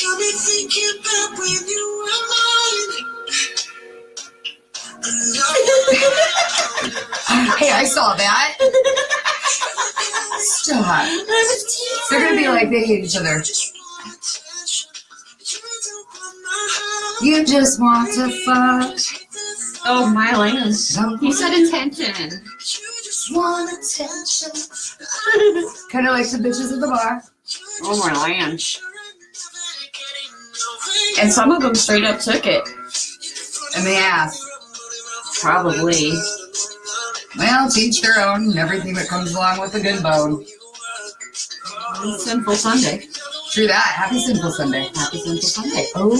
Got me thinking about when you were mine. Hey, I saw that. Stop. They're gonna be like they hate each other. You just want to fuck. Oh, my lands. He said intention. Want attention. Kind of like the bitches at the bar. Oh, my lands. And some of them straight up took it. And the ass. Probably. Well, to each their own, and everything that comes along with a good bone. Sinful Sunday. True that. Happy Sinful Sunday. Happy Sinful Sunday. Oh,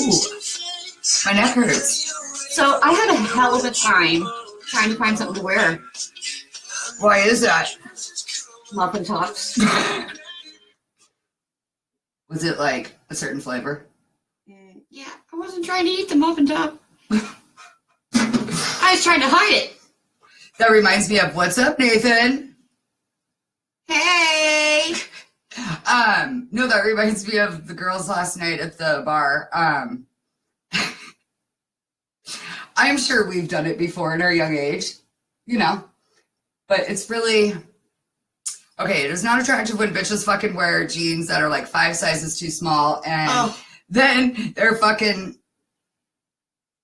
my neck hurts. So I had a hell of a time trying to find something to wear. Why is that? Muffin tops. Was it like a certain flavor? Yeah, I wasn't trying to eat the muffin top. I was trying to hide it. That reminds me of what's up, Nathan? Hey! No, that reminds me of the girls last night at the bar. I'm sure we've done it before in our young age, you know, but it's really, okay, it is not attractive when bitches fucking wear jeans that are like 5 sizes too small, and then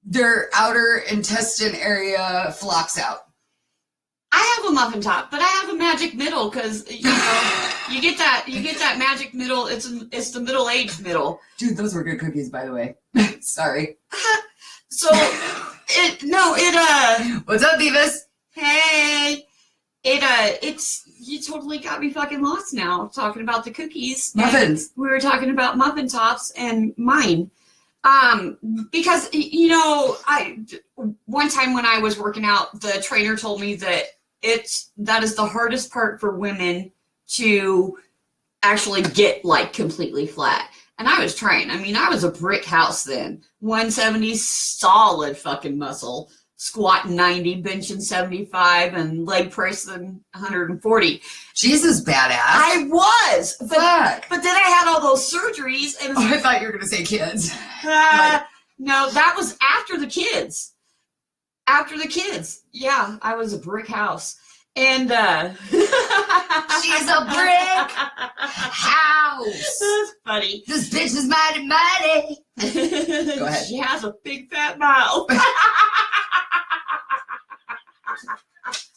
their outer intestine area flocks out. I have a muffin top, but I have a magic middle because you know you get that magic middle. It's the middle-aged middle. Dude, those were good cookies, by the way. Sorry. So What's up, Divas? Hey, you totally got me fucking lost now talking about the cookies. Muffins. We were talking about muffin tops and mine. Because you know, one time when I was working out, the trainer told me that that is the hardest part for women to actually get like completely flat. And I was trying. I mean, I was a brick house then. 170 solid fucking muscle, squatting 90, benching 75, and leg pressing 140. Jesus, badass. I was. Fuck. But then I had all those surgeries. And I thought you were going to say kids. No, that was after the kids. After the kids. Yeah, I was a brick house. And she's a brick house. That's funny. This bitch is mighty, mighty. Go ahead. She has a big fat mouth. There's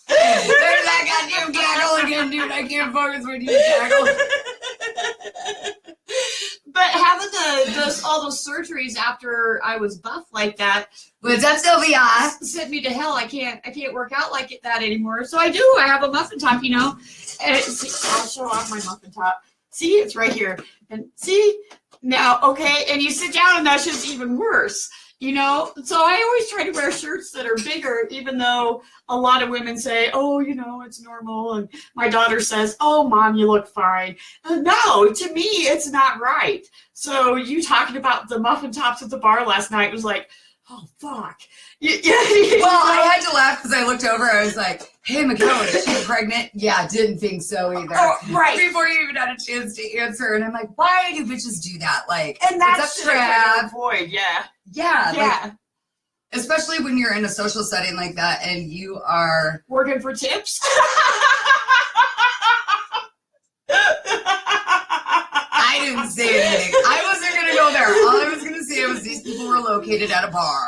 that goddamn gaggle again, dude. I can't focus when you gaggle. But having all those surgeries after I was buff like that, what's up, Sylvia? Sent me to hell. I can't work out like that anymore. So I do. I have a muffin top, you know. And I'll show off my muffin top. See, it's right here. And see now, okay. And you sit down, and that's just even worse. You know, so I always try to wear shirts that are bigger, even though a lot of women say, oh, you know, it's normal. And my daughter says, oh, Mom, you look fine. No, to me, it's not right. So you talking about the muffin tops at the bar last night was like, oh, fuck. Well, I had to laugh because I looked over. I was like, hey, Michaela, is she pregnant? Yeah, didn't think so either. Oh, right. Before you even had a chance to answer. And I'm like, why do bitches do that? Like, and that's what I avoid, yeah. Yeah. Yeah. Like, especially when you're in a social setting like that and you are working for tips. I didn't say anything. I wasn't going to go there. All I was going to say was these people were located at a bar.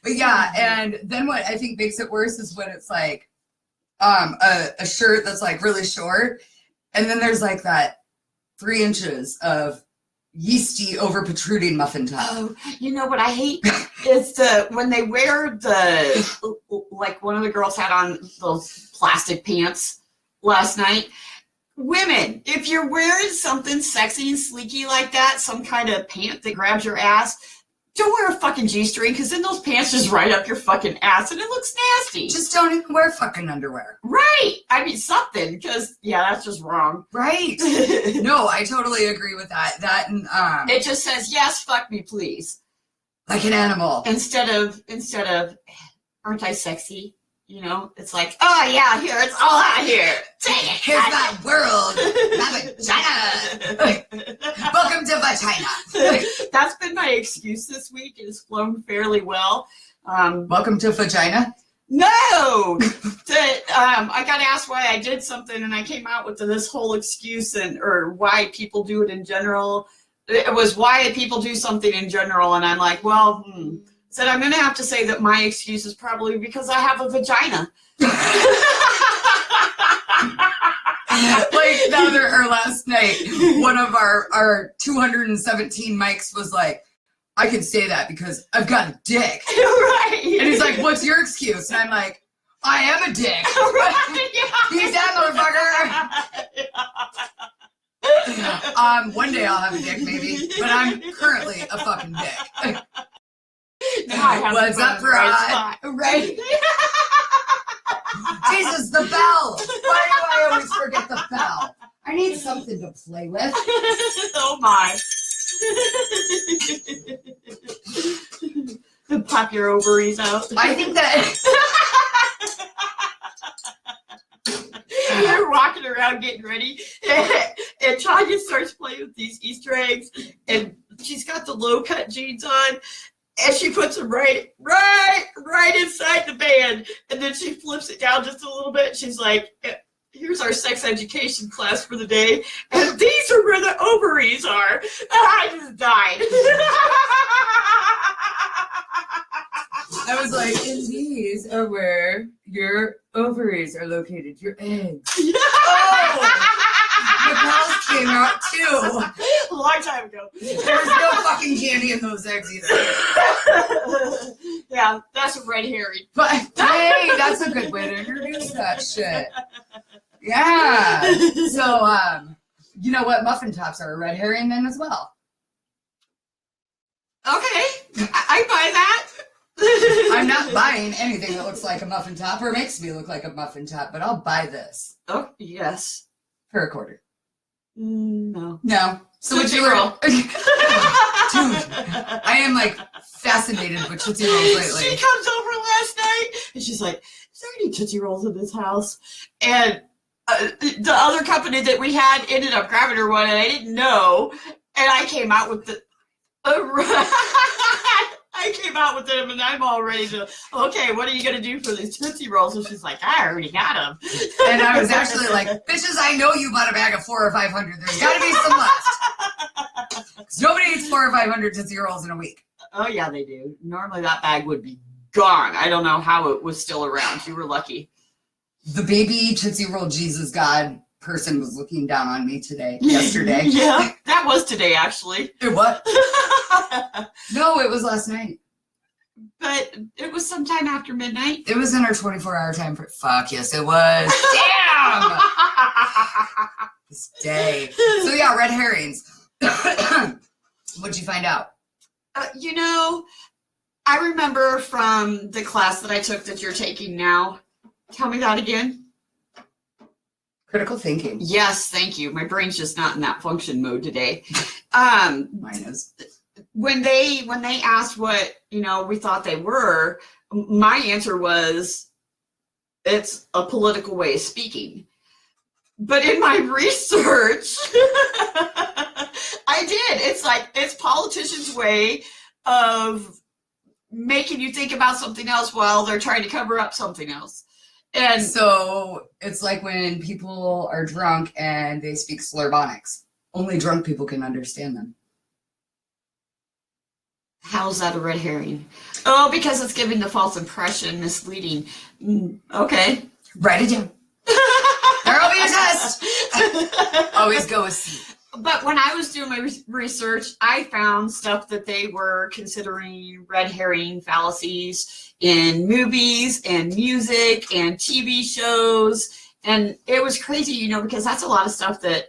But yeah, and then what I think makes it worse is when it's like a shirt that's like really short, and then there's like that 3 inches of yeasty over protruding muffin top. Oh, you know what I hate? It's when they wear like one of the girls had on those plastic pants last night. Women, if you're wearing something sexy and sleeky like that, some kind of pant that grabs your ass, don't wear a fucking G-string, because then those pants just right up your fucking ass and it looks nasty. Just don't even wear fucking underwear. Right. I mean, something, because, yeah, that's just wrong. Right. No, I totally agree with that. That and it just says, yes, fuck me, please. Like an animal. Instead of, aren't I sexy? You know, it's like, oh yeah, here, it's all out here. Take it. Here's my world. My vagina. Welcome to vagina. That's been my excuse this week. It's flown fairly well. Welcome to vagina. No, that I got asked why I did something, and I came out with this whole excuse or why people do it in general. It was why people do something in general, and I'm like, well, said I'm going to have to say that my excuse is probably because I have a vagina. Like last night, one of our 217 mics was like, I can say that because I've got a dick. Right. And he's like, what's your excuse? And I'm like, I am a dick. Right. Yeah. He's that motherfucker. One day I'll have a dick, maybe, but I'm currently a fucking dick. Now I have What's up, Rod? Right? Jesus, the bell. Why do I always forget the bell? I need something to play with. Oh my. Pop your ovaries out. I think that they're walking around getting ready, and Tanya starts playing with these Easter eggs, and she's got the low cut jeans on, and she puts them right inside the band, and then she flips it down just a little bit. She's like, here's our sex education class for the day, and these are where the ovaries are. I just died. I was like, and these are where your ovaries are located, your eggs. Oh, the girls came out too. A long time ago. There's no fucking candy in those eggs either. Yeah, that's a red herring. But hey, that's a good way to introduce that shit. Yeah. So, you know what? Muffin tops are a red herring then as well. Okay, I buy that. I'm not buying anything that looks like a muffin top or makes me look like a muffin top, but I'll buy this. Oh, yes. For a quarter. No. No. So Tootsie what you Roll. Dude, I am like fascinated with Tootsie Rolls lately. She comes over last night and she's like, is there any Tootsie Rolls in this house? And the other company that we had ended up grabbing her one, and I didn't know. And I came out with the... I came out with them, and I'm all ready to, okay, what are you going to do for these Tootsie Rolls? And she's like, I already got them. And I was actually like, bitches, I know you bought a bag of 400 or 500. There's got to be some left. Because nobody eats 400 or 500 Tootsie Rolls in a week. Oh, yeah, they do. Normally that bag would be gone. I don't know how it was still around. You were lucky. The baby Tootsie Roll Jesus God person was looking down on me yesterday. Yeah, that was today, actually. What? No, it was last night. But it was sometime after midnight. It was in our 24-hour time for. Fuck yes, it was. Damn. This day. So yeah, red herrings. What'd you find out? You know, I remember from the class that I took that you're taking now. Tell me that again. Critical thinking. Yes, thank you. My brain's just not in that function mode today. Mine is. When they asked what, we thought they were, my answer was, it's a political way of speaking. But in my research, I did. It's politicians' way of making you think about something else while they're trying to cover up something else. And so it's like when people are drunk and they speak Slurvonics. Only drunk people can understand them. How's that a red herring? Oh, because it's giving the false impression, misleading. Okay. Write it down. There'll be a test. Always go with C. But when I was doing my research, I found stuff that they were considering red herring fallacies in movies and music and TV shows. And it was crazy, because that's a lot of stuff that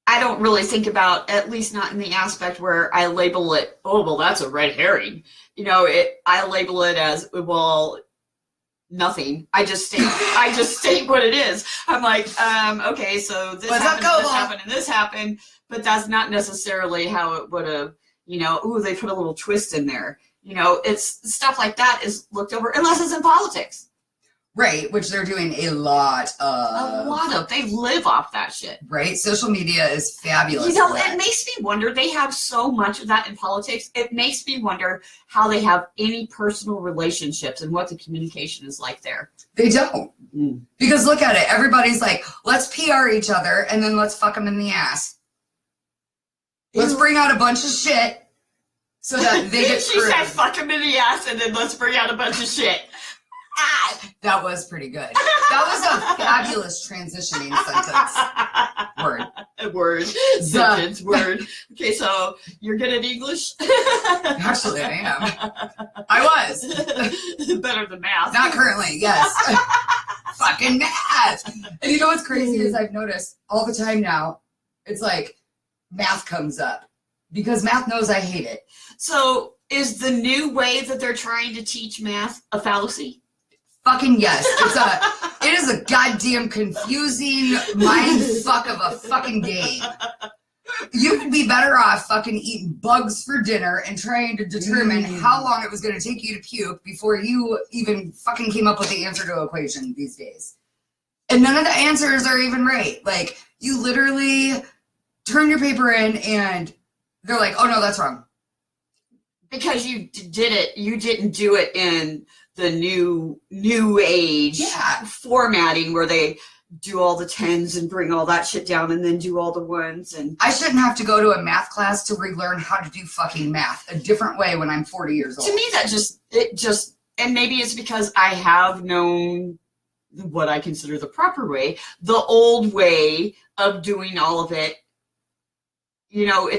I don't really think about, at least not in the aspect where I label it, oh, well, that's a red herring. I label it as, well, nothing. I just state what it is. I'm like, okay, so this happened, and this happened, but that's not necessarily how it would have, ooh, they put a little twist in there. It's stuff like that is looked over, unless it's in politics. Right, which they're doing a lot of. They live off that shit. Right? Social media is fabulous. You know, it makes me wonder, they have so much of that in politics. It makes me wonder how they have any personal relationships and what the communication is like there. They don't. Because look at it. Everybody's like, let's PR each other and then let's fuck them in the ass. Let's bring out a bunch of shit so that they get She said fuck them in the ass and then let's bring out a bunch of shit. That was pretty good. That was a fabulous transitioning sentence. Word. Sentence. Word. Okay, so you're good at English? Actually, I am. I was. Better than math. Not currently, yes. Fucking math. And you know what's crazy is I've noticed all the time now, it's like math comes up. Because math knows I hate it. So is the new way that they're trying to teach math a fallacy? Fucking yes. It is a goddamn confusing mind fuck of a fucking game. You could be better off fucking eating bugs for dinner and trying to determine how long it was going to take you to puke before you even fucking came up with the answer to an equation these days. And none of the answers are even right. Like, you literally turn your paper in and they're like, oh no, that's wrong. Because you did it, you didn't do it in the new age formatting where they do all the tens and bring all that shit down and then do all the ones. And I shouldn't have to go to a math class to relearn how to do fucking math a different way when I'm 40 years old. To me, and maybe it's because I have known what I consider the proper way, the old way of doing all of it. You know,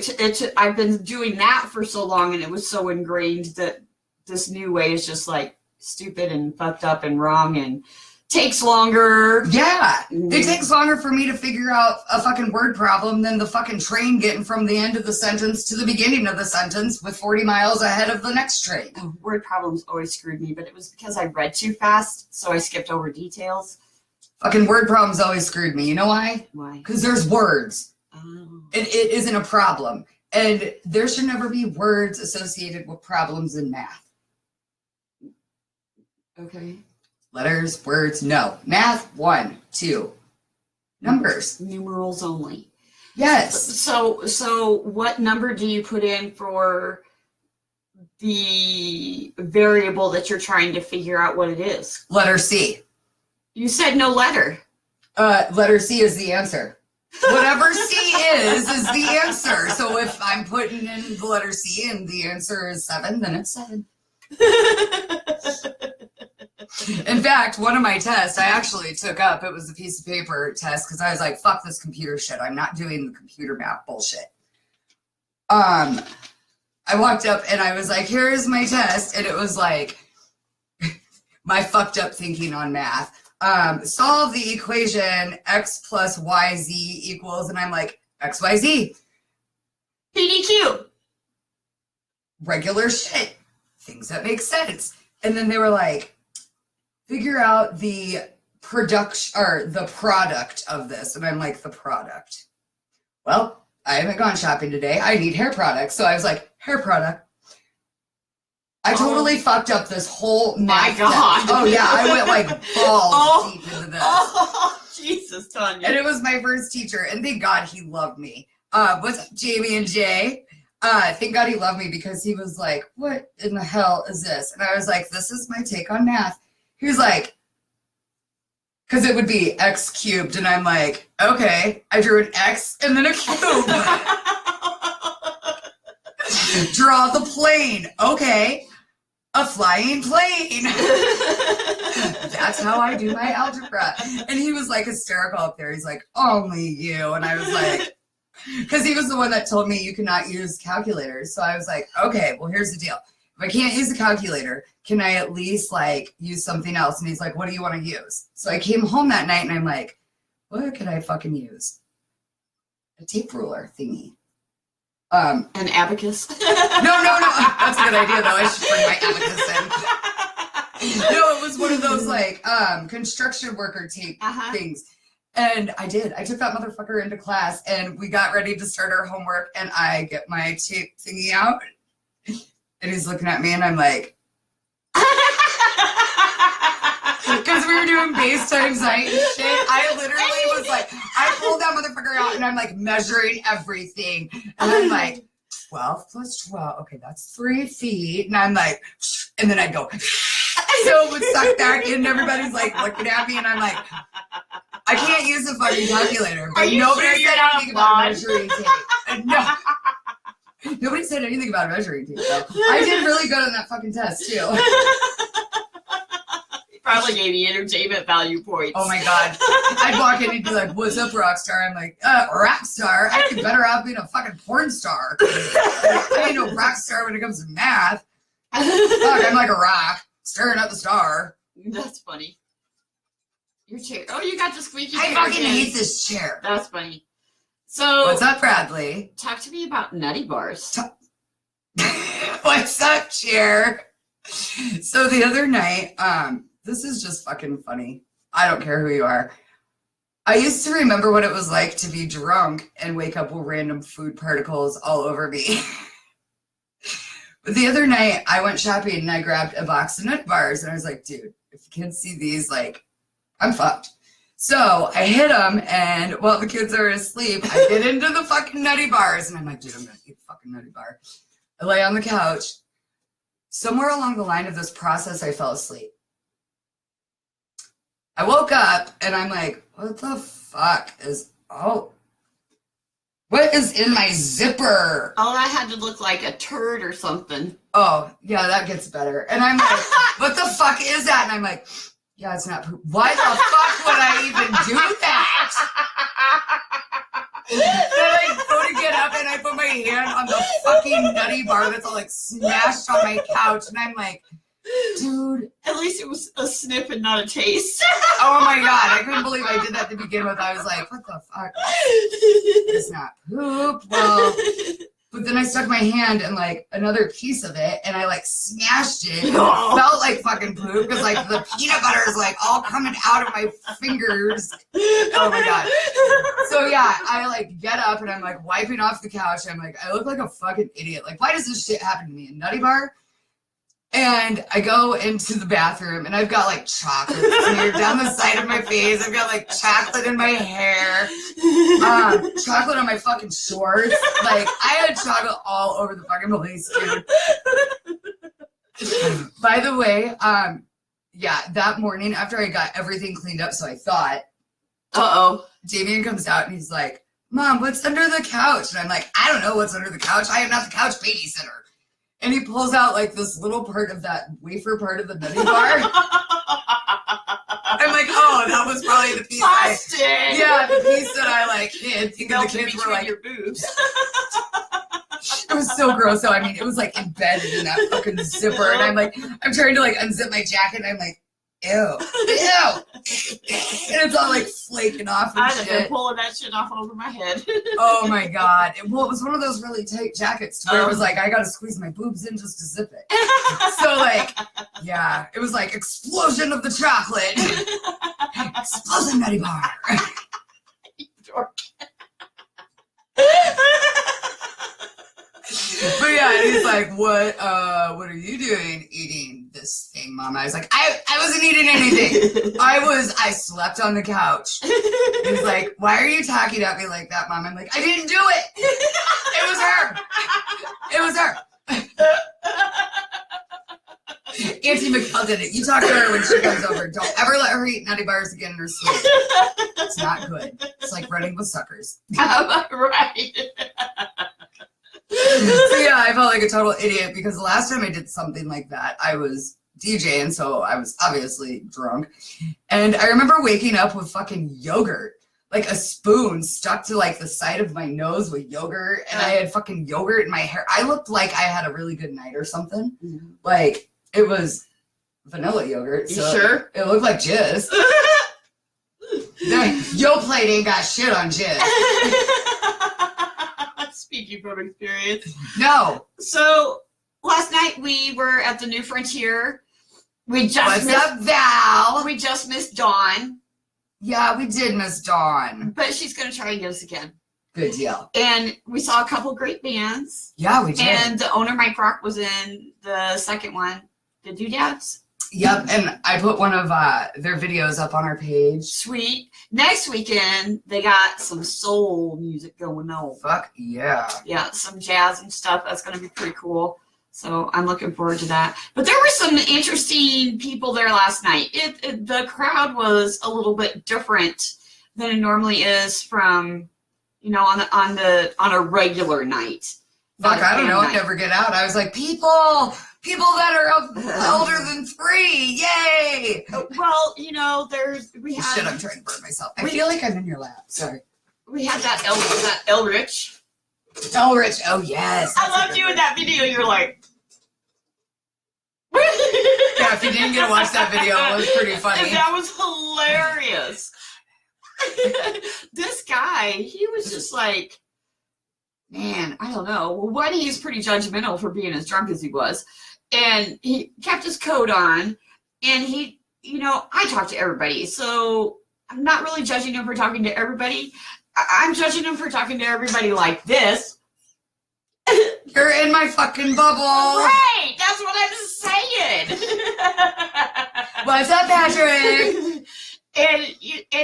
I've been doing that for so long and it was so ingrained that this new way is just like stupid and fucked up and wrong and takes longer. Yeah. It takes longer for me to figure out a fucking word problem than the fucking train getting from the end of the sentence to the beginning of the sentence with 40 miles ahead of the next train. Word problems always screwed me, but it was because I read too fast, so I skipped over details. Fucking word problems always screwed me. You know why? Why? Because there's words. Oh. It isn't a problem. And there should never be words associated with problems in math. Okay. Letters, words, no. Math, 1, 2. Numbers. Numerals only. Yes. So what number do you put in for the variable that you're trying to figure out what it is? Letter C. You said no letter. Letter C is the answer. Whatever C is the answer. So if I'm putting in the letter C and the answer is 7, then it's 7. In fact, one of my tests I actually took up, it was a piece of paper test because I was like, fuck this computer shit. I'm not doing the computer math bullshit. I walked up and I was like, here's my test. And it was like my fucked up thinking on math. Solve the equation x plus yz equals, and I'm like, xyz. PDQ. Regular shit. Things that make sense. And then they were like, figure out the production or the product of this. And I'm like, the product. Well, I haven't gone shopping today. I need hair products. So I was like, hair product. I totally fucked up this whole math. My God. Oh yeah, I went like balls deep into this. Oh, Jesus, Tanya. And it was my first teacher, and thank God he loved me. What's up, Jamie and Jay? Thank God he loved me because he was like, what in the hell is this? And I was like, this is my take on math. He was like, because it would be x cubed, and I'm like, okay. I drew an X and then a cube. Draw the plane. Okay. A flying plane. That's how I do my algebra. And he was like hysterical up there. He's like, only you. And I was like, because he was the one that told me you cannot use calculators. So I was like, okay, well, here's the deal. If I can't use a calculator, can I at least like use something else? And he's like, what do you want to use? So I came home that night and I'm like, what could I fucking use? A tape ruler thingy. An abacus. No. That's a good idea though. I should bring my abacus in. No, it was one of those like construction worker tape things. And I did. I took that motherfucker into class and we got ready to start our homework and I get my tape thingy out and he's looking at me and I'm like because we were doing FaceTime site and shit. I literally was like, I pulled that motherfucker out and I'm like measuring everything. And I'm like, 12 plus 12. Okay, that's 3 feet. And I'm like, and then I go, so it would suck back in. And everybody's like looking at me and I'm like, I can't use the fucking calculator. But nobody said anything about measuring tape. No. Nobody said anything about measuring tape, though. I did really good on that fucking test, too. Probably gave you entertainment value points. Oh my god. I'd walk in and be like, what's up, rock star? I'm like, rock star? I'd be better off being a fucking porn star. I ain't no rock star when it comes to math. Fuck, I'm like a rock, staring at the star. That's funny. Your chair. Oh, you got the squeaky chair. I fucking hate this chair. That's funny. So, what's up, Bradley? Talk to me about nutty bars. What's up, chair? So the other night, this is just fucking funny. I don't care who you are. I used to remember what it was like to be drunk and wake up with random food particles all over me. But the other night, I went shopping and I grabbed a box of nut bars and I was like, dude, if the kids see these, like, I'm fucked. So I hit them, and while the kids are asleep, I get into the fucking nutty bars, and I'm like, dude, I'm gonna eat a fucking nutty bar. I lay on the couch. Somewhere along the line of this process, I fell asleep. I woke up, and I'm like, what the fuck is, what is in my zipper? Oh, that had to look like a turd or something. Oh, yeah, that gets better. And I'm like, what the fuck is that? And I'm like, yeah, it's not poop. Why the fuck would I even do that? Then I go to get up and I put my hand on the fucking nutty bar that's all like smashed on my couch. And I'm like, dude. At least it was a sniff and not a taste. Oh my god, I couldn't believe I did that to begin with. I was like, what the fuck? It's not poop. Well, but then I stuck my hand in like another piece of it and I like smashed it. And it felt like fucking poop because like the peanut butter is like all coming out of my fingers. Oh my god. So yeah, I like get up and I'm like wiping off the couch. I'm like, I look like a fucking idiot. Like, why does this shit happen to me? A nutty bar? And I go into the bathroom and I've got like chocolate smeared down the side of my face. I've got like chocolate in my hair, chocolate on my fucking shorts. Like I had chocolate all over the fucking place, dude. By the way, yeah, that morning after I got everything cleaned up, so I thought, Damien comes out and he's like, Mom, what's under the couch? And I'm like, I don't know what's under the couch. I am not the couch babysitter. And he pulls out like this little part of that wafer part of the nutty bar. I'm like, oh, that was probably the piece. The piece that I like hid. Thinking the kids were like your boobs. It was so gross. So I mean, it was like embedded in that fucking zipper, and I'm like, I'm trying to like unzip my jacket, and I'm like, ew, and it's all like flaking off and I'd have been shit. pulling that shit off over my head. Oh my god. Well, it was one of those really tight jackets to where it was like I gotta squeeze my boobs in just to zip it. So like, yeah, it was like explosion of the chocolate. Explosion nutty bar. But yeah, he's like, what are you doing eating this thing, Mom? I was like, I wasn't eating anything. I slept on the couch. He's like, why are you talking at me like that, Mom? I'm like, I didn't do it. It was her. It was her. Auntie McCall did it. You talk to her when she comes over. Don't ever let her eat nutty bars again in her sleep. It's not good. It's like running with suckers. Right. So yeah, I felt like a total idiot because the last time I did something like that, I was DJing, so I was obviously drunk. And I remember waking up with fucking yogurt, like a spoon stuck to like the side of my nose with yogurt, and I had fucking yogurt in my hair. I looked like I had a really good night or something. Mm-hmm. Like it was vanilla yogurt. So you sure? It looked like jizz. Yo plate ain't got shit on jizz. Speaking from experience. No. So last night we were at the New Frontier. What's up, Val? We just missed Dawn. Yeah, we did miss Dawn. But she's going to try and get us again. Good deal. And we saw a couple great bands. Yeah, we did. And the owner, Mike Rock, was in the second one. The Doodads. Yep, and I put one of their videos up on our page. Sweet. Next weekend, they got some soul music going on. Fuck yeah. Yeah, some jazz and stuff. That's going to be pretty cool. So I'm looking forward to that. But there were some interesting people there last night. The crowd was a little bit different than it normally is from, you know, on a regular night. Fuck, I don't know. I never get out. I was like, people that are older than 3, yay! Well, you know, we had. Shit, I'm trying to burn myself. I feel like I'm in your lap. Sorry. We had that Elrich. Elrich. Oh yes. I loved you in that video. You're like. Yeah, if you didn't get to watch that video, it was pretty funny. And that was hilarious. This guy, he was just like, man, I don't know. One, he's pretty judgmental for being as drunk as he was. And he kept his coat on. And he, you know, I talk to everybody. So I'm not really judging him for talking to everybody. I'm judging him for talking to everybody like this. You're in my fucking bubble. Right. That's what I'm saying. What's up, Patrick? And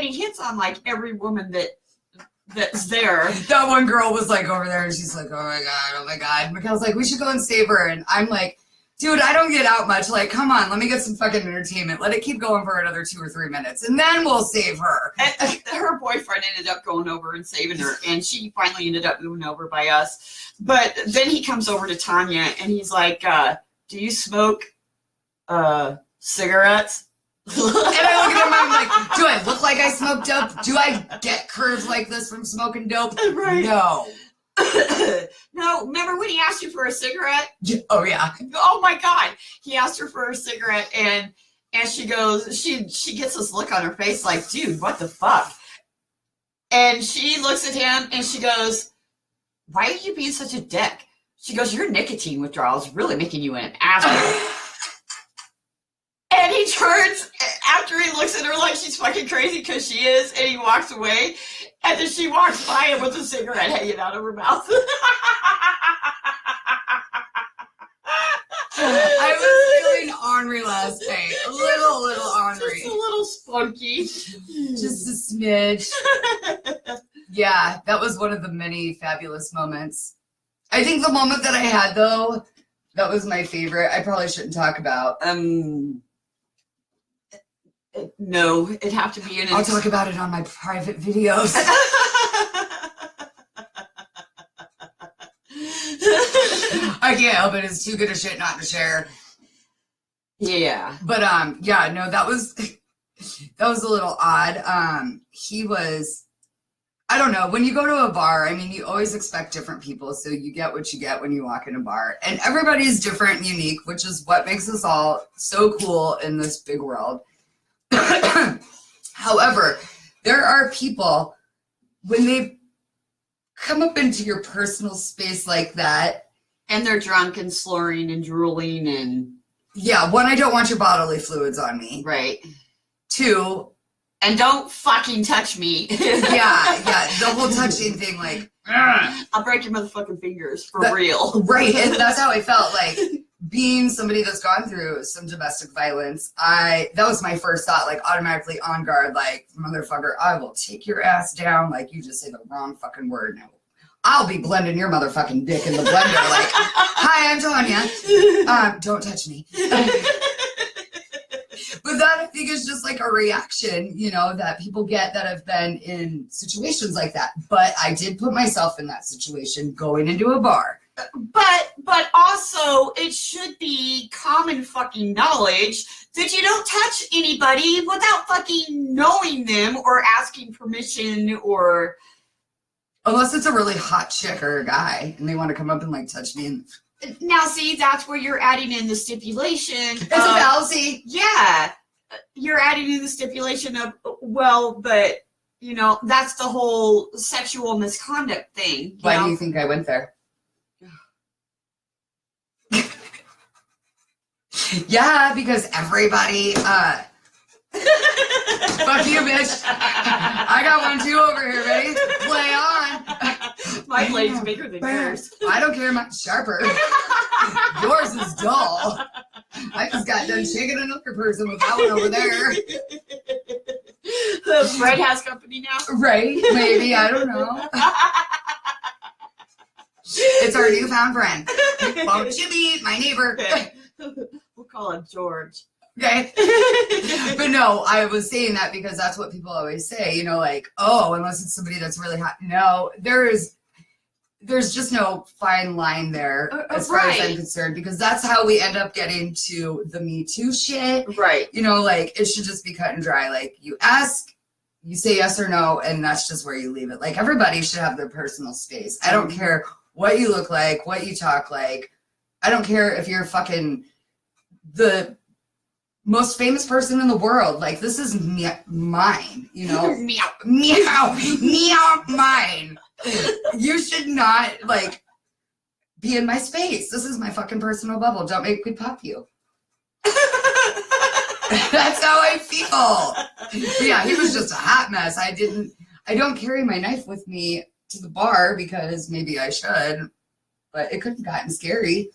he hits on like every woman that's there. That one girl was like over there and she's like, oh my god. Mikhail's like, we should go and save her. And I'm like, dude, I don't get out much. Like, come on, let me get some fucking entertainment. Let it keep going for another 2 or 3 minutes and then we'll save her. And her boyfriend ended up going over and saving her. And she finally ended up moving over by us. But then he comes over to Tanya and he's like, do you smoke cigarettes? And I look at him, I'm like, do I look like I smoke dope? Do I get curves like this from smoking dope? Right. No. No, remember when he asked you for a cigarette? Oh, yeah. Oh, my God. He asked her for a cigarette, and she goes, she gets this look on her face like, dude, what the fuck? And she looks at him, and she goes, why are you being such a dick? She goes, your nicotine withdrawal is really making you an asshole. And he turns after he looks at her like she's fucking crazy because she is, and he walks away. And then she walks by him with a cigarette hanging out of her mouth. I was feeling ornery last night. A little ornery. Just a little spunky. Just a smidge. Yeah, that was one of the many fabulous moments. I think the moment that I had, though, that was my favorite. I probably shouldn't talk about. No, it'd have to be in. I'll talk about it on my private videos. I can't help it. It's too good a shit not to share. Yeah. But yeah, no, that was a little odd. He was, I don't know, when you go to a bar, I mean, you always expect different people, so you get what you get when you walk in a bar. And everybody's different and unique, which is what makes us all so cool in this big world. However, there are people, when they come up into your personal space like that, and they're drunk and slurring and drooling and... Yeah, 1, I don't want your bodily fluids on me. Right. 2... And don't fucking touch me. yeah, the whole touching thing, like... I'll break your motherfucking fingers, for real. Right, and that's how I felt, like... Being somebody that's gone through some domestic violence, that was my first thought, like automatically on guard, like, motherfucker, I will take your ass down, like you just say the wrong fucking word now. I'll be blending your motherfucking dick in the blender, like, hi, I'm Tanya. Don't touch me. But that, I think, is just like a reaction, you know, that people get that have been in situations like that. But I did put myself in that situation going into a bar. But also, it should be common fucking knowledge that you don't touch anybody without fucking knowing them or asking permission or... Unless it's a really hot chick or a guy and they want to come up and, like, touch me. And... Now, see, that's where you're adding in the stipulation. It's a fallacy. Yeah. You're adding in the stipulation of, well, but, you know, that's the whole sexual misconduct thing. Why do you think I went there? Yeah, because everybody, fuck you, bitch. I got one too over here, ready? Play on. My blade's bigger than yours. I don't care, mine's sharper. Yours is dull. I just got done shaking another person with that one over there. Fred has company now. Right? Maybe. I don't know. It's our newfound friend. Won't you be my neighbor? We'll call him George. Okay. But no, I was saying that because that's what people always say, you know, like, oh, unless it's somebody that's really hot. No, there's just no fine line there as far as I'm concerned, because that's how we end up getting to the Me Too shit. Right. You know, like, it should just be cut and dry. Like, you ask, you say yes or no, and that's just where you leave it. Like, everybody should have their personal space. I don't care what you look like, what you talk like. I don't care if you're fucking the most famous person in the world. Like, this is mine, you know? Meow. Meow. Meow, mine. You should not, like, be in my space. This is my fucking personal bubble. Don't make me pop you. That's how I feel. But yeah, he was just a hot mess. I don't carry my knife with me to the bar because maybe I should, but it could have gotten scary.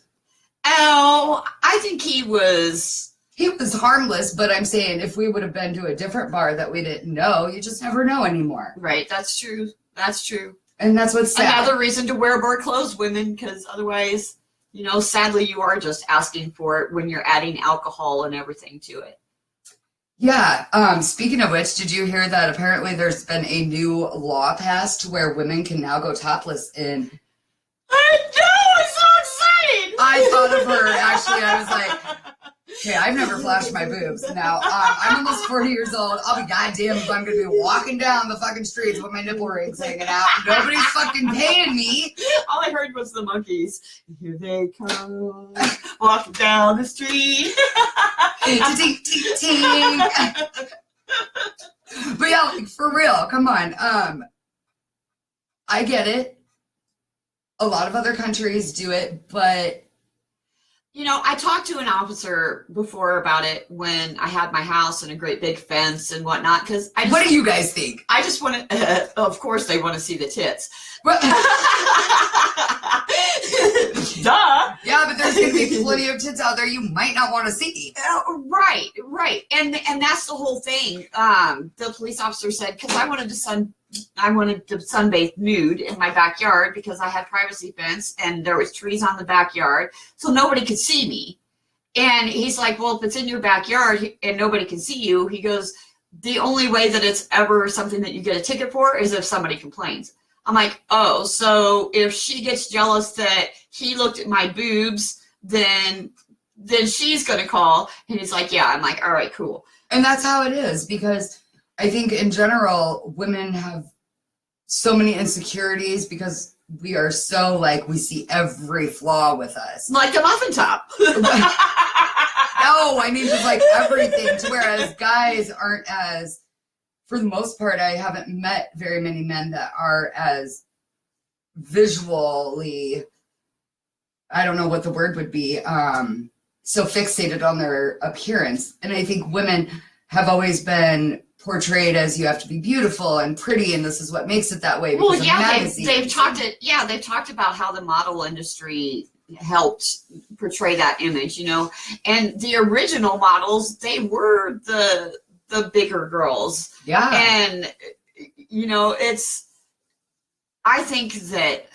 Oh, I think he was harmless, but I'm saying if we would have been to a different bar that we didn't know, you just never know anymore. Right, that's true. That's true. And that's what's sad. Another reason to wear more clothes, women, because otherwise, you know, sadly, you are just asking for it when you're adding alcohol and everything to it. Yeah. Speaking of which, did you hear that apparently there's been a new law passed where women can now go topless in? I know! It's so exciting! I thought of her, actually. I was like, okay, I've never flashed my boobs. Now, I'm almost 40 years old. I'll be goddamn if I'm going to be walking down the fucking streets with my nipple rings hanging out. Nobody's fucking paying me. All I heard was the monkeys. Here they come, walking down the street. Ting, ting, ting. But yeah, like, for real, come on. I get it. A lot of other countries do it, but you know, I talked to an officer before about it when I had my house and a great big fence and whatnot. Because what do you guys think? I just want to. Of course, they want to see the tits. Duh. Yeah, but there's gonna be plenty of tits out there you might not want to see. Right, and that's the whole thing. The police officer said, because I wanted to sunbathe nude in my backyard because I had privacy fence and there was trees on the backyard, so nobody could see me. And he's like, well, if it's in your backyard and nobody can see you, he goes, the only way that it's ever something that you get a ticket for is if somebody complains. I'm like, oh, so if she gets jealous that he looked at my boobs, then she's going to call. And he's like, yeah. I'm like, all right, cool. And that's how it is, because I think in general, women have so many insecurities because we are so, like, we see every flaw with us. Like a muffin top. No, I mean just like everything, to whereas guys aren't as, for the most part, I haven't met very many men that are as visually, I don't know what the word would be, so fixated on their appearance. And I think women have always been portrayed as you have to be beautiful and pretty, and this is what makes it that way. Well, yeah, they've talked about how the model industry helped portray that image, you know, and the original models, they were the bigger girls. Yeah. And, you know, I think that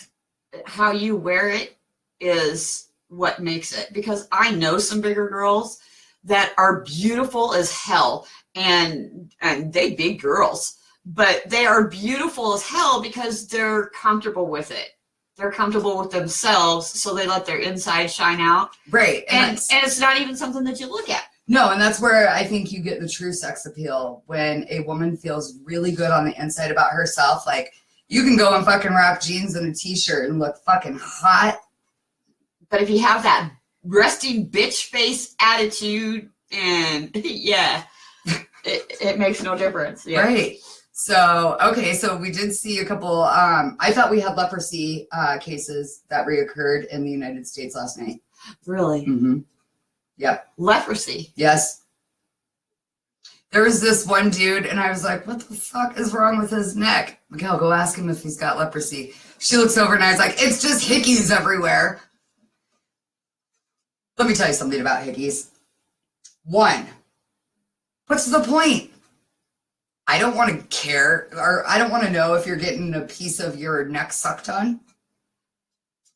how you wear it is what makes it, because I know some bigger girls that are beautiful as hell, and they big girls, but they are beautiful as hell because they're comfortable with it. They're comfortable with themselves, so they let their inside shine out. Right. And it's not even something that you look at. No, and that's where I think you get the true sex appeal, when a woman feels really good on the inside about herself. Like, you can go and fucking rock jeans and a t-shirt and look fucking hot. But if you have that resting bitch face attitude, and yeah, it makes no difference. Yeah. Right. So, okay, so we did see a couple, I thought we had leprosy cases that reoccurred in the United States last night. Really? Mm-hmm. Yep. Leprosy? Yes. There was this one dude, and I was like, what the fuck is wrong with his neck? Miguel, go ask him if he's got leprosy. She looks over, and I was like, it's just hickeys everywhere. Let me tell you something about hickeys. One, what's the point? I don't want to care, or I don't want to know if you're getting a piece of your neck sucked on.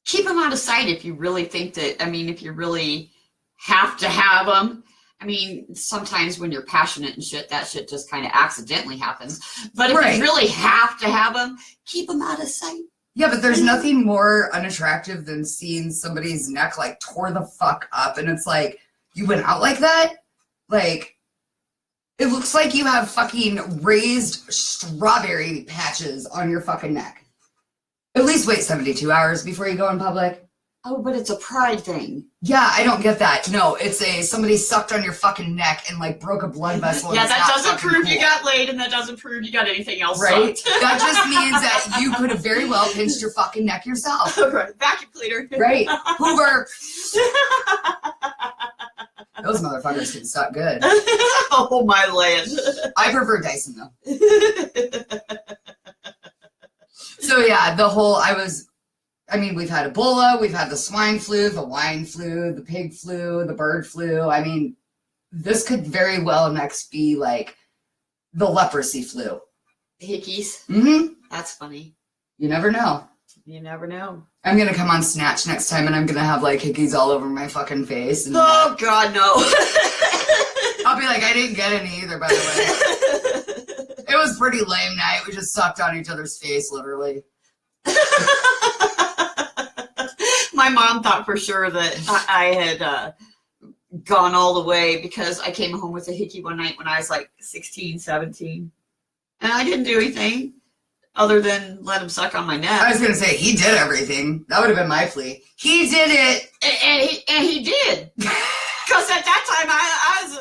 Keep them out of sight if you really think that, I mean, if you really have to have them. I mean, sometimes when you're passionate and shit, that shit just kind of accidentally happens. But if you really have to have them, keep them out of sight. Yeah, but there's nothing more unattractive than seeing somebody's neck like tore the fuck up. And it's like, you went out like that? Like, it looks like you have fucking raised strawberry patches on your fucking neck. At least wait 72 hours before you go in public. Oh, but it's a pride thing. Yeah, I don't get that. No, it's somebody sucked on your fucking neck and like broke a blood vessel. Yeah, that doesn't prove you got laid, and that doesn't prove you got anything else. Right? That just means that you could have very well pinched your fucking neck yourself. Right. Vacuum cleaner. Right. Hoover. Those motherfuckers can suck good. Oh my land. I prefer Dyson though. So yeah, we've had Ebola, we've had the swine flu, the wine flu, the pig flu, the bird flu. I mean, this could very well next be like the leprosy flu. Hickeys. Mm-hmm. That's funny. You never know. You never know. I'm going to come on SnAtCh next time and I'm going to have like hickeys all over my fucking face. And oh, God, no. I'll be like, I didn't get any either, by the way. It was a pretty lame night. We just sucked on each other's face, literally. My mom thought for sure that I had gone all the way because I came home with a hickey one night when I was like 16, 17. And I didn't do anything other than let him suck on my neck. I was going to say, he did everything. That would have been my plea. He did it. And he did. Because at that time, I was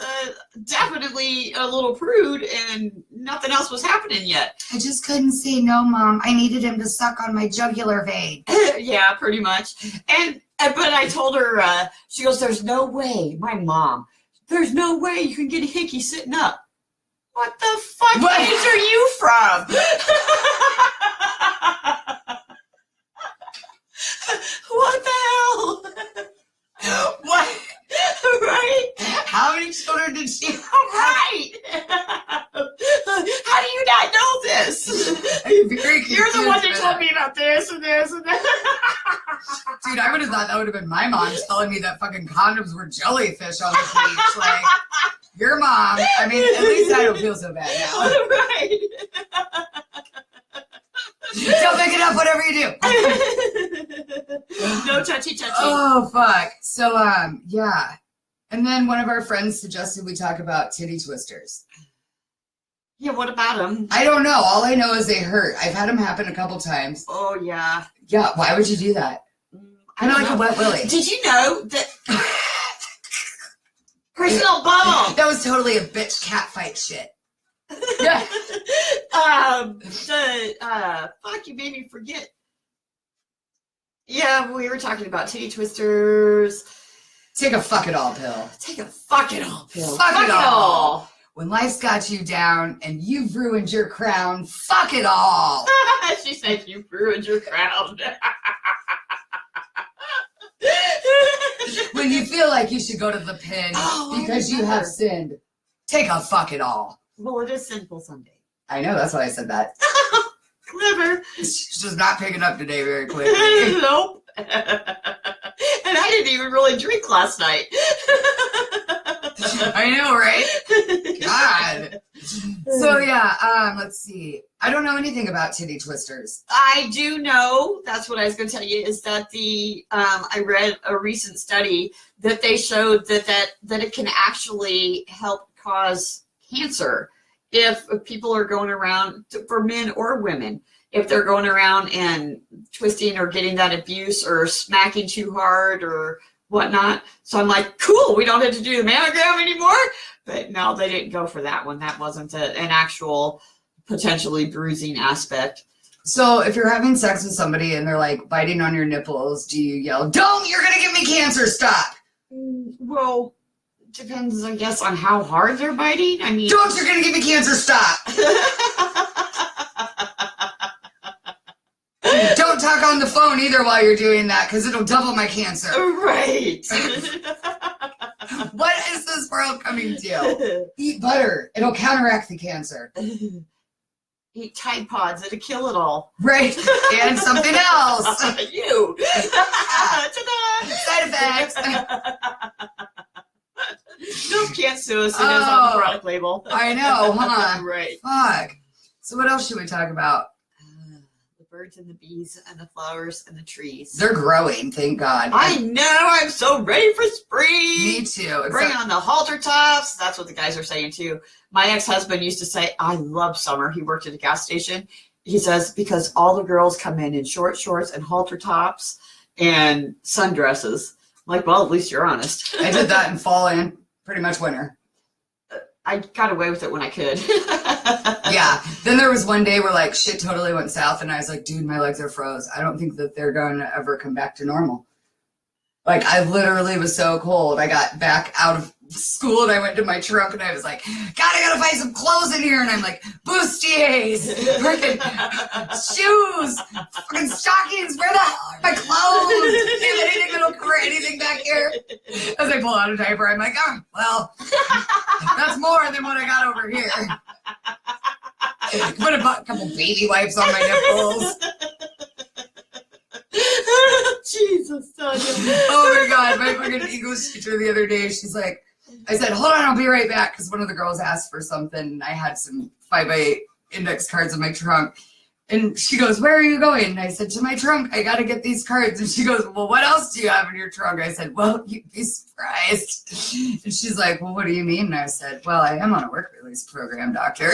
definitely a little prude and nothing else was happening yet. I just couldn't say no, Mom. I needed him to suck on my jugular vein. Yeah, pretty much. But I told her, she goes, there's no way, my mom, there's no way you can get a hickey sitting up. What the fuck age are you from? What the hell? What? Right? How many children did she have? Right. How do you not know this? I'm very confused. You're the one that told me about this and this and that. Dude, I would have thought that would have been my mom telling me that fucking condoms were jellyfish on the beach. Like, your mom. I mean, at least I don't feel so bad now. Right. Don't pick it up, whatever you do. No touchy. Oh, fuck. So, yeah. And then one of our friends suggested we talk about titty twisters. Yeah, what about them? I don't know. All I know is they hurt. I've had them happen a couple times. Oh, yeah. Yeah, why would you do that? Kind of like a wet willy. Did you know that... Personal bubble! That was totally a bitch cat fight shit. Yeah. Fuck, you made me forget. Yeah, we were talking about titty twisters. Take a fuck it all pill. Take a fuck it all pill. Fuck it all. When life's got you down and you've ruined your crown, fuck it all. She said you've ruined your crown. When you feel like you should go to the pen because you have sinned, take a fuck it all. Well, it is Sinful Sunday. I know, that's why I said that. Clever. She's just not picking up today very quickly. Nope. And I didn't even really drink last night. I know, right? God. So yeah, let's see. I don't know anything about titty twisters. I do know, that's what I was going to tell you, is that I read a recent study that they showed that it can actually help cause cancer if people are going around, for men or women, if they're going around and twisting or getting that abuse or smacking too hard or whatnot. So I'm like, cool, we don't have to do the mammogram anymore. But no, they didn't go for that one. That wasn't an actual potentially bruising aspect. So if you're having sex with somebody and they're like biting on your nipples, do you yell, "Don't, you're going to give me cancer, stop"? Well, depends, I guess, on how hard they're biting. I mean, "Don't, you're going to give me cancer, stop." Don't talk on the phone either while you're doing that because it'll double my cancer. Right. What is this world coming to? Eat butter. It'll counteract the cancer. Eat Tide Pods. It'll kill it all. Right. And something else. You. Ta-da! Side effects. Nope, can't sue us. It is on the product label. I know, huh? Right. Fuck. So what else should we talk about? The birds and the bees and the flowers and the trees. They're growing, thank God. I know. I'm so ready for spring. Me too. Bring on the halter tops. That's what the guys are saying too. My ex-husband used to say, I love summer. He worked at a gas station. He says, because all the girls come in short shorts and halter tops and sundresses. I'm like, well, at least you're honest. I did that in fall and pretty much winter. I got away with it when I could. Yeah. Then there was one day where like shit totally went south and I was like, dude, my legs are froze. I don't think that they're going to ever come back to normal. Like I literally was so cold. I got back out of school and I went to my trunk and I was like, God, I gotta find some clothes in here. And I'm like, bustiers, freaking shoes, fucking stockings. Where the hell are my clothes? Do you have anything that'll cover anything back here? As I pull out a diaper, I'm like, oh, well, that's more than what I got over here. Put a couple baby wipes on my nipples. Jesus, Tanya. Oh my God, my fucking English teacher the other day, she's like, I said, hold on, I'll be right back. Because one of the girls asked for something. And I had some 5x8 index cards in my trunk. And she goes, where are you going? And I said, to my trunk. I got to get these cards. And she goes, well, what else do you have in your trunk? I said, well, you'd be surprised. And she's like, well, what do you mean? And I said, well, I am on a work release program, doctor.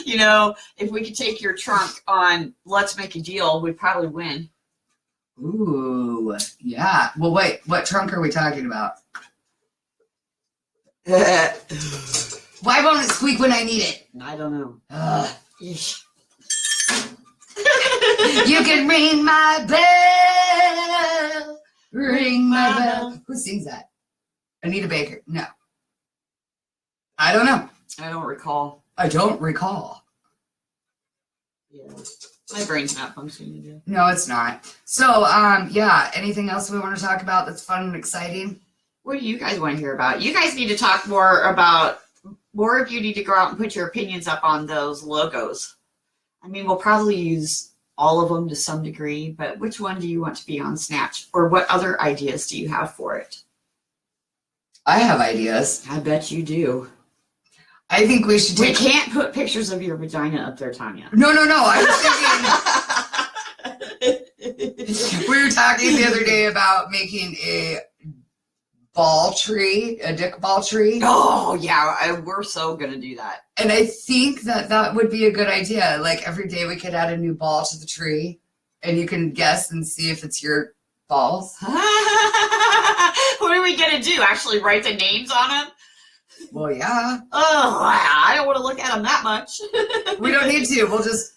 You know, if we could take your trunk on Let's Make a Deal, we'd probably win. Ooh, yeah. Well, wait, what trunk are we talking about? Why won't it squeak when I need it? I don't know. You can ring my bell. Ring my bell. Who sings that? Anita Baker. No. I don't know. I don't recall. I don't recall. Yeah. My brain's not functioning yet. No, it's not. So, yeah, anything else we want to talk about that's fun and exciting? What do you guys want to hear about? You guys need to talk more about, more of you need to go out and put your opinions up on those logos. I mean, we'll probably use all of them to some degree, but which one do you want to be on SnAtCh? Or what other ideas do you have for it? I have ideas. I bet you do. I think we should take... We can't put pictures of your vagina up there, Tanya. No. I was thinking... We were talking the other day about making a ball tree, a dick ball tree. Oh, yeah. We're so going to do that. And I think that that would be a good idea. Like every day we could add a new ball to the tree and you can guess and see if it's your balls. What are we going to do? Actually write the names on them? Well, yeah. Oh, I don't want to look at them that much. We don't need to. We'll just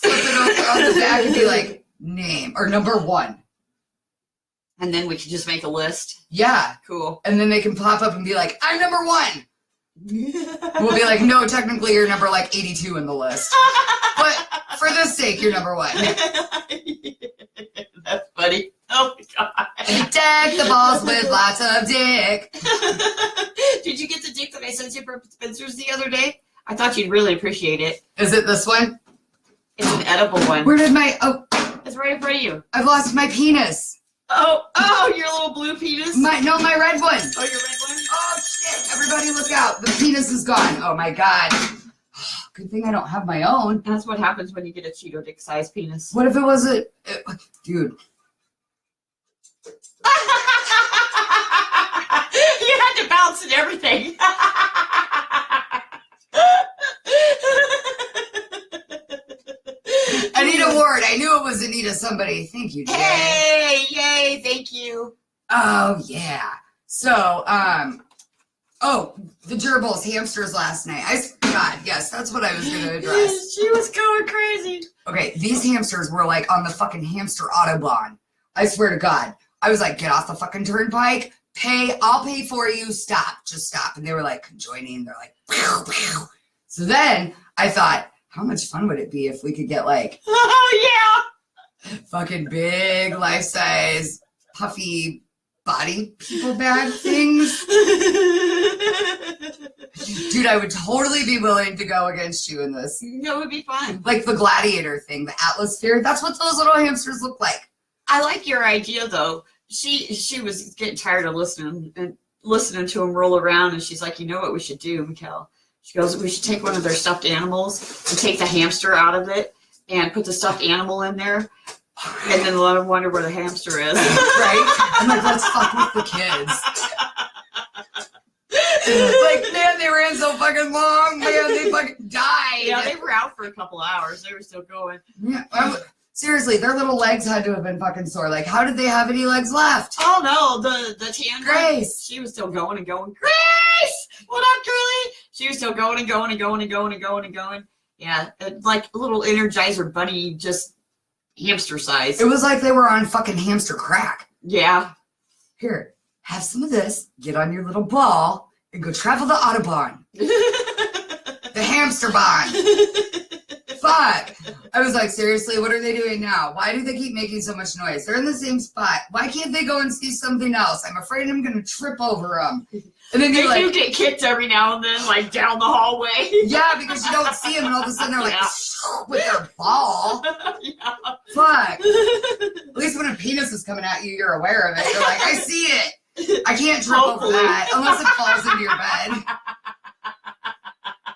flip it over on the back and be like, name or number 1. And then we can just make a list. Yeah. Cool. And then they can pop up and be like, I'm number 1. We'll be like, no, technically you're number like 82 in the list. But for this sake, you're number 1. That's funny. Oh my God. Deck the balls with lots of dick. Did you get the dick that I sent you from Spencer's the other day? I thought you'd really appreciate it. Is it this one? It's an edible one. Where did my... Oh, it's right in front of you. I've lost my penis. Oh, your little blue penis? My red one. Oh, your red one? Oh, shit. Everybody look out. The penis is gone. Oh, my God. Good thing I don't have my own. That's what happens when you get a Cheeto dick sized penis. What if it was a... Dude. You had to bounce and everything. Anita Ward. I knew it was Anita somebody. Thank you, Jay. Hey, yay, thank you. Oh, yeah. So, oh, the gerbils, hamsters last night. God, yes, that's what I was going to address. She was going crazy. Okay, these hamsters were like on the fucking hamster Autobahn. I swear to God. I was like, get off the fucking turnpike, I'll pay for you, stop, just stop. And they were like conjoining, they're like, pew, pew. So then I thought, how much fun would it be if we could get like, oh yeah, fucking big life-size puffy body people bag things. Dude, I would totally be willing to go against you in this. That would be fun. Like the gladiator thing, the atmosphere. That's what those little hamsters look like. I like your idea though. She was getting tired of listening to him roll around, and she's like, you know what we should do, Mikkel? She goes, we should take one of their stuffed animals and take the hamster out of it and put the stuffed animal in there, and then let them wonder where the hamster is. Right? I'm like, let's fuck with the kids. Like, man, they ran so fucking long. Man, they fucking died. Yeah, they were out for a couple hours. They were still going. Yeah, seriously, their little legs had to have been fucking sore. Like, how did they have any legs left? Oh no, the tan Grace. She was still going and going. Grace, what up, Curly? She was still going and going and going and going and going and going. Yeah, like a little Energizer bunny, just hamster size. It was like they were on fucking hamster crack. Yeah. Here, have some of this, get on your little ball, and go travel the Autobahn. The hamster bond. Fuck. I was like, seriously, what are they doing now? Why do they keep making so much noise? They're in the same spot. Why can't they go and see something else? I'm afraid I'm going to trip over them. And then They you're like, do get kicked every now and then, like down the hallway. yeah, because you don't see them, and all of a sudden they're like, with their ball. Yeah. Fuck. At least when a penis is coming at you, you're aware of it. You're like, I see it. I can't trip over that unless it falls into your bed.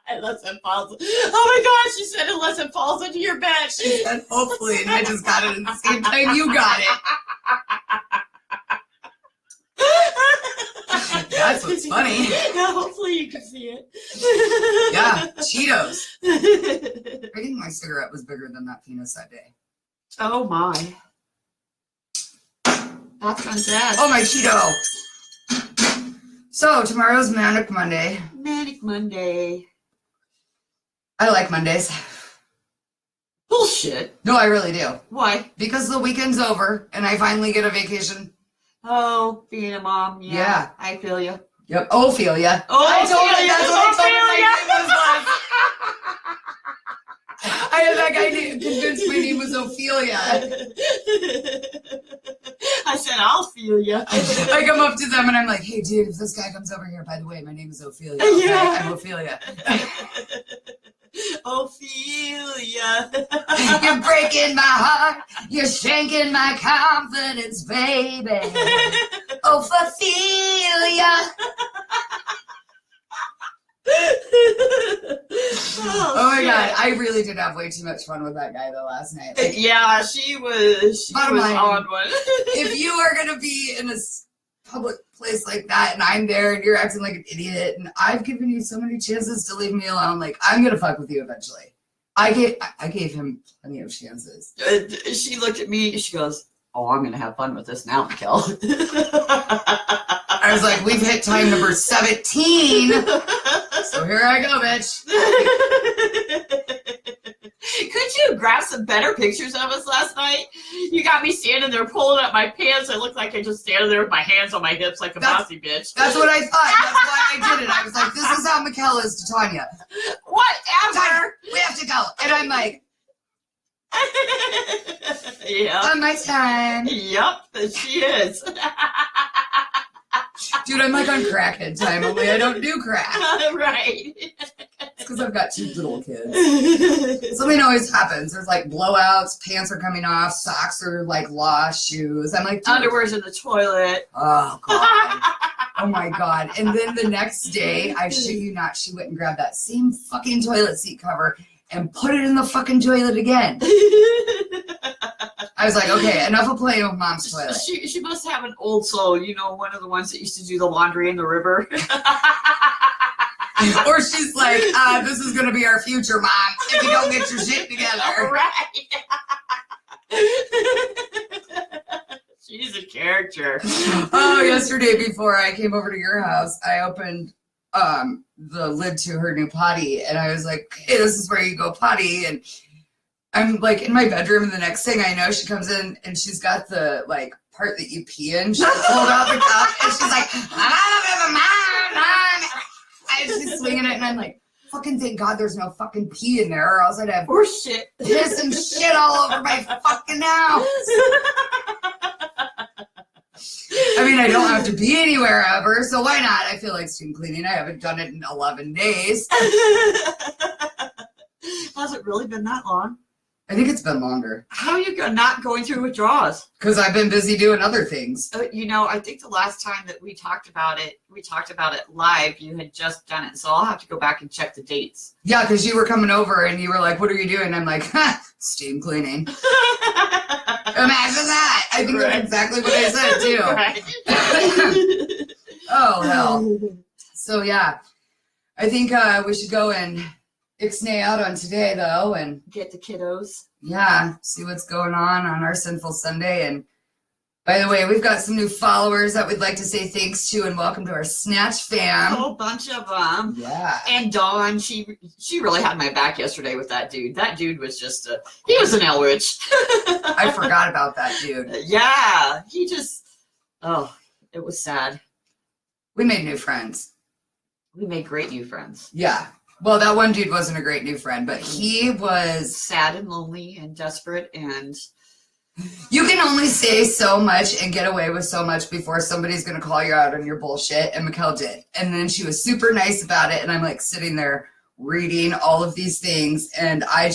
Unless it falls. Oh my God, she said unless it falls into your bed. She said, hopefully, and I just got it at the same time you got it. That's what's funny. Yeah, hopefully you can see it. Yeah, Cheetos. I think my cigarette was bigger than that penis that day. Oh my. That's fantastic. Oh, my Cheeto. So, tomorrow's Manic Monday. Manic Monday. I like Mondays. Bullshit. No, I really do. Why? Because the weekend's over and I finally get a vacation. Oh, being a mom. Yeah. I feel you. Yep. Ophelia. Oh, I told her that's what I told her my name was. I had that guy convinced my name was Ophelia. I said, I'll feel you. I come up to them and I'm like, hey, dude, if this guy comes over here, by the way, my name is Ophelia. Okay? Yeah. I'm Ophelia. Ophelia. You're breaking my heart. You're shanking my confidence, baby. Ophelia. Oh my God, I really did have way too much fun with that guy though last night. Like, yeah, she was Bottom line, on one. if you are gonna be in a public place like that and I'm there and you're acting like an idiot and I've given you so many chances to leave me alone, like I'm gonna fuck with you eventually. I gave him plenty of chances. She looked at me, she goes, oh, I'm gonna have fun with this now, Mikkel. I was like, we've hit time number 17. So here I go, bitch. Could you grab some better pictures of us last night? You got me standing there pulling up my pants. I looked like I just standing there with my hands on my hips like a bossy bitch. That's what I thought. That's why I did it. I was like, this is how Mikkel is to Tanya. Whatever. Tanya, we have to go. And I'm like, yeah. on my time. Yep, she is. Dude, I'm like on crackhead time, only I don't do crack. Right. It's because I've got 2 little kids. Something always happens. There's like blowouts, pants are coming off, socks are like lost, shoes. I'm like, dude. Underwear's in the toilet. Oh, God. Oh, my God. And then the next day, I shit you not, she went and grabbed that same fucking toilet seat cover and put it in the fucking toilet again. I was like, okay, enough of playing with mom's toilet. She must have an old soul, you know, one of the ones that used to do the laundry in the river. Or she's like, this is going to be our future, Mom, if you don't get your shit together. Right. She's a character. Oh, yesterday before I came over to your house, I opened the lid to her new potty, and I was like, hey, this is where you go potty, and I'm like in my bedroom, and the next thing I know, she comes in, and she's got the like part that you pee in. She pulled out the cup, and she's like, and she's swinging it, and I'm like, fucking thank God there's no fucking pee in there, or else I'd have Or shit. piss and shit all over my fucking house. I mean, I don't have to be anywhere ever, so why not? I feel like steam cleaning. I haven't done it in 11 days. Has it really been that long? I think it's been longer. How are you not going through withdrawals? Because I've been busy doing other things. I think the last time that we talked about it live, you had just done it. So I'll have to go back and check the dates. Yeah, because you were coming over and you were like, what are you doing? I'm like, steam cleaning. Imagine that. I think that's exactly what I said, too. Oh, hell. So, yeah. I think we should go and ixnay out on today, though, and get the kiddos. Yeah, see what's going on our Sinful Sunday. And by the way, we've got some new followers that we'd like to say thanks to, and welcome to our SnAtCh fam. A whole bunch of them. Yeah. And Dawn, she really had my back yesterday with that dude. That dude was just he was an Elrich. I forgot about that dude. Yeah, he just, it was sad. We made new friends. We made great new friends. Yeah. Well, that one dude wasn't a great new friend, but he was sad and lonely and desperate, and you can only say so much and get away with so much before somebody's going to call you out on your bullshit, and Mikkel did. And then she was super nice about it, and I'm like sitting there reading all of these things, and I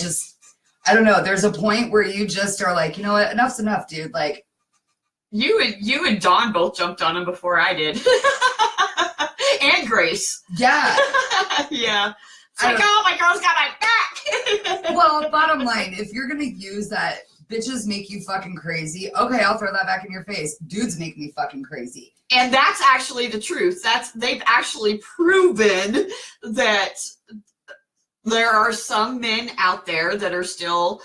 don't know, there's a point where you just are like, you know what, enough's enough, dude. Like, you and Dawn both jumped on him before I did. And Grace. Yeah. Yeah. It's like, oh, my girl's got my back. Well, bottom line, if you're going to use that, bitches make you fucking crazy. Okay, I'll throw that back in your face. Dudes make me fucking crazy. And that's actually the truth. They've actually proven that there are some men out there that are still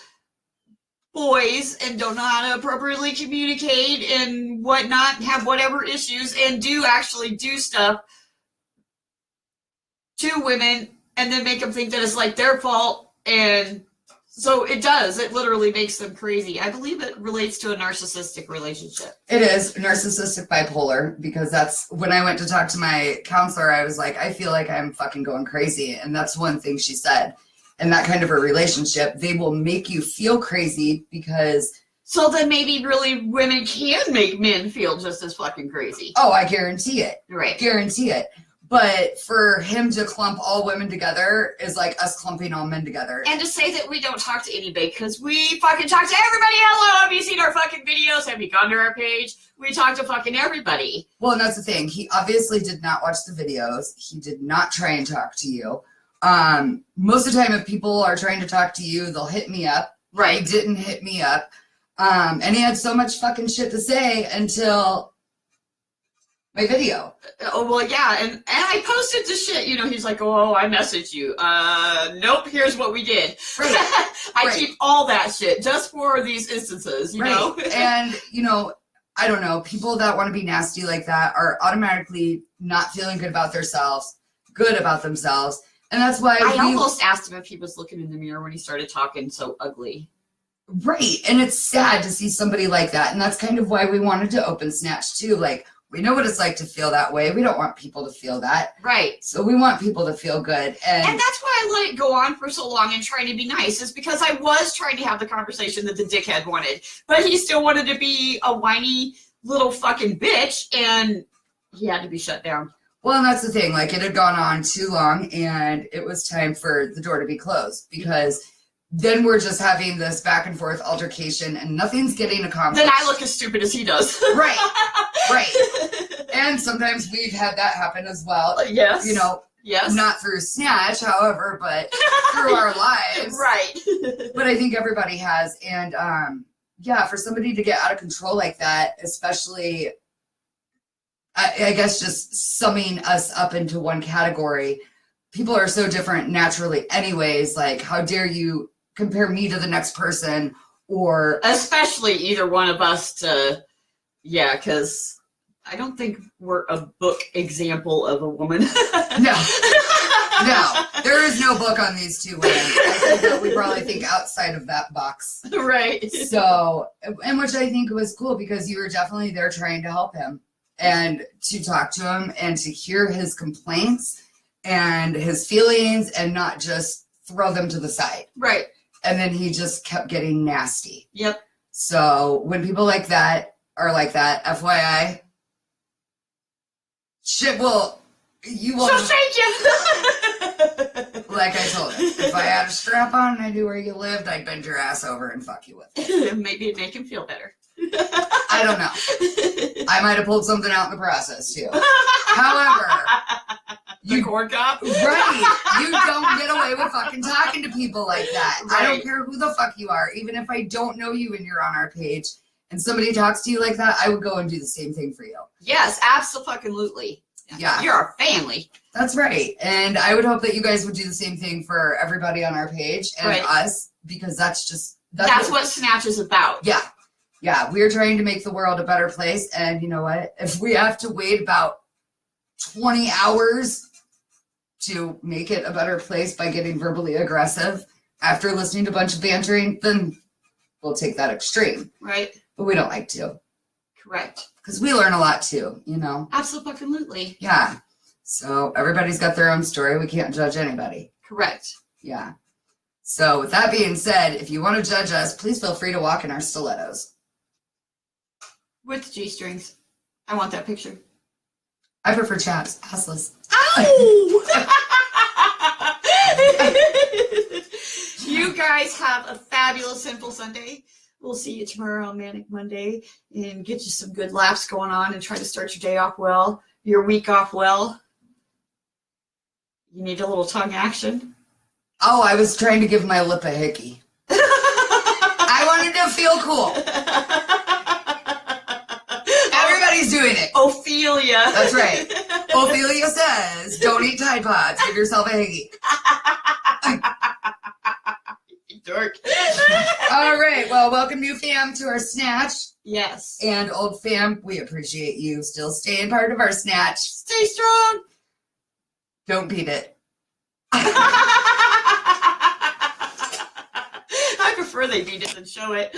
boys and don't know how to appropriately communicate and whatnot, have whatever issues, and do actually do stuff to women and then make them think that it's like their fault. And so it literally makes them crazy. I believe it relates to a narcissistic relationship. It is narcissistic bipolar, because that's when I went to talk to my counselor, I was like, I feel like I'm fucking going crazy. And that's one thing she said. And that kind of a relationship, they will make you feel crazy because... So then maybe really women can make men feel just as fucking crazy. Oh, I guarantee it. Right. Guarantee it. But for him to clump all women together is like us clumping all men together. And to say that we don't talk to anybody, because we fucking talk to everybody. Hello, have you seen our fucking videos? Have you gone to our page? We talk to fucking everybody. Well, and that's the thing. He obviously did not watch the videos. He did not try and talk to you. Most of the time, if people are trying to talk to you, they'll hit me up. Right. He didn't hit me up. And he had so much fucking shit to say until my video. Oh, well, yeah. And I posted the shit. He's like, oh, I messaged you. Nope, here's what we did. Right. I Right. keep all that shit just for these instances, you know? And, I don't know, people that want to be nasty like that are automatically not feeling good about themselves. And that's why I almost asked him if he was looking in the mirror when he started talking so ugly. Right. And it's sad to see somebody like that. And that's kind of why we wanted to open SnAtCh too. Like, we know what it's like to feel that way. We don't want people to feel that. Right. So we want people to feel good. And that's why I let it go on for so long and trying to be nice, is because I was trying to have the conversation that the dickhead wanted. But he still wanted to be a whiny little fucking bitch, and he had to be shut down. Well, and that's the thing. Like, it had gone on too long, and it was time for the door to be closed, because then we're just having this back and forth altercation and nothing's getting accomplished. Then I look as stupid as he does. Right. Right. And sometimes we've had that happen as well. Yes. Yes. Not through SnAtCh, however, but through our lives. Right. But I think everybody has. And for somebody to get out of control like that, especially, I guess just summing us up into one category, people are so different naturally anyways. Like, how dare you compare me to the next person, or especially either one of us to, because I don't think we're a book example of a woman. No, there is no book on these two women. I think that we probably think outside of that box. Right. So, and which I think was cool, because you were definitely there trying to help him and to talk to him and to hear his complaints and his feelings and not just throw them to the side. Right. And then he just kept getting nasty. Yep. So when people like that are like that, FYI, Shit, well, you will. She'll shake you. Like I told you, if I had a strap on and I knew where you lived, I'd bend your ass over and fuck you with it. Maybe it'd make him feel better. I don't know. I might have pulled something out in the process too. However, The corn cop? right, you don't get away with fucking talking to people like that. Right. I don't care who the fuck you are. Even if I don't know you and you're on our page and somebody talks to you like that, I would go and do the same thing for you. Yes, absolutely. Yeah. You're our family. That's right. And I would hope that you guys would do the same thing for everybody on our page and Right. us, because that's what SnAtCh is about. Yeah. Yeah. We're trying to make the world a better place. And you know what? If we have to wait about 20 hours to make it a better place by getting verbally aggressive after listening to a bunch of bantering, then we'll take that extreme. Right. But we don't like to. Correct. Because we learn a lot too, you know? Absolutely. Yeah. So everybody's got their own story. We can't judge anybody. Correct. Yeah. So with that being said, if you want to judge us, please feel free to walk in our stilettos. With G-strings. I want that picture. I prefer chaps, assless. Ow! You guys have a fabulous Sinful Sunday. We'll see you tomorrow on Manic Monday and get you some good laughs going on and try to start your day off well, your week off well. You need a little tongue action. Oh, I was trying to give my lip a hickey. I wanted to feel cool. Everybody's doing it. Ophelia. That's right. Ophelia says, don't eat Tide Pods. Give yourself a hickey. Dork. All right. Well, welcome new fam to our SnAtCh. Yes. And old fam, we appreciate you still staying part of our SnAtCh. Stay strong. Don't beat it. I prefer they beat it than show it.